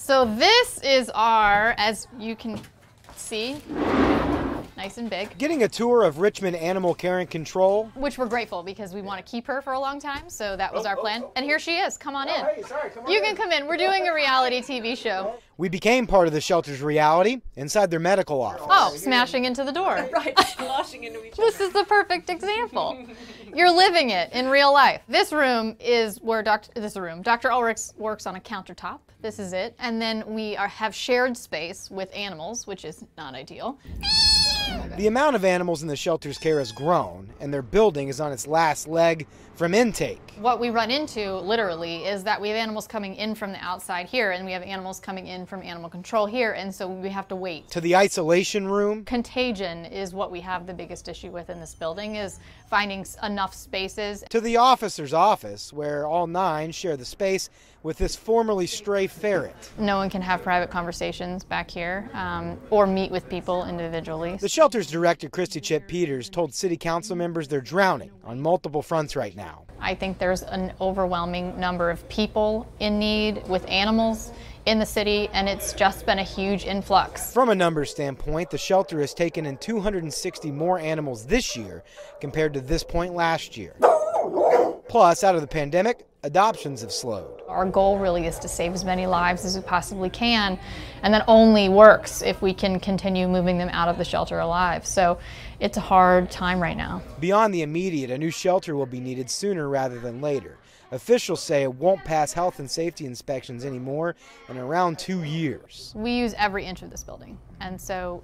So this is our, as you can see, nice and big. Getting a tour of Richmond Animal Care and Control. Which we're grateful because we want to keep her for a long time, so that was our plan. And here she is, come on in. Hey, sorry, come on you in. can come in, we're doing a reality TV show. We became part of the shelter's reality inside their medical office. Oh, smashing into the door. Right, sloshing into each other. This is the perfect example. You're living it in real life. This room is where Dr. Ulrichs works on a countertop. This is it. And then we have shared space with animals, which is not ideal. The amount of animals in the shelter's care has grown, and their building is on its last leg from intake. What we run into, literally, is that we have animals coming in from the outside here, and we have animals coming in from animal control here, and so we have to wait. To the isolation room. Contagion is what we have the biggest issue with in this building, is finding enough spaces. To the officer's office, where all 9 share the space with this formerly stray ferret. No one can have private conversations back here or meet with people individually. The shelter's director, Christie told city council members they're drowning on multiple fronts right now. I think there's an overwhelming number of people in need with animals in the city, and it's just been a huge influx. From a numbers standpoint, the shelter has taken in 260 more animals this year compared to this point last year. Plus, out of the pandemic, adoptions have slowed. Our goal really is to save as many lives as we possibly can, and that only works if we can continue moving them out of the shelter alive. So it's a hard time right now. Beyond the immediate, a new shelter will be needed sooner rather than later. Officials say it won't pass health and safety inspections anymore in around 2 years. We use every inch of this building, and so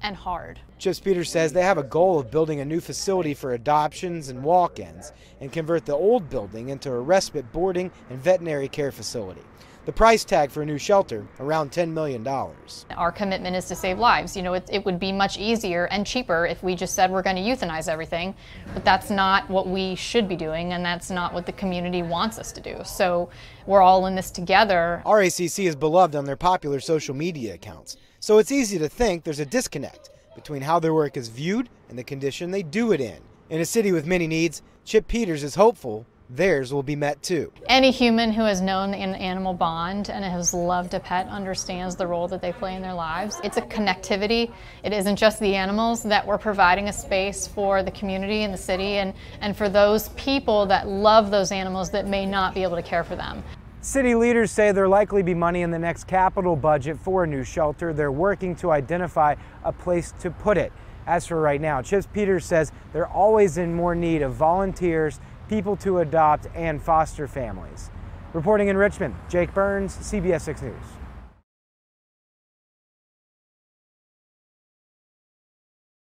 and hard. Chips Peters says they have a goal of building a new facility for adoptions and walk-ins and convert the old building into a respite boarding and veterinary care facility. The price tag for a new shelter, around $10 million. Our commitment is to save lives. You know, it would be much easier and cheaper if we just said we're going to euthanize everything, but that's not what we should be doing, and that's not what the community wants us to do. So we're all in this together. RACC is beloved on their popular social media accounts, so it's easy to think there's a disconnect between how their work is viewed and the condition they do it in. In a city with many needs, Chip Peters is hopeful theirs will be met too. Any human who has known an animal bond and has loved a pet understands the role that they play in their lives. It's a connectivity. It isn't just the animals, that we're providing a space for the community and the city and for those people that love those animals that may not be able to care for them. City leaders say there'll likely be money in the next capital budget for a new shelter. They're working to identify a place to put it. As for right now, Chips Peters says they're always in more need of volunteers, people to adopt, and foster families. Reporting in Richmond, Jake Burns, CBS 6 News.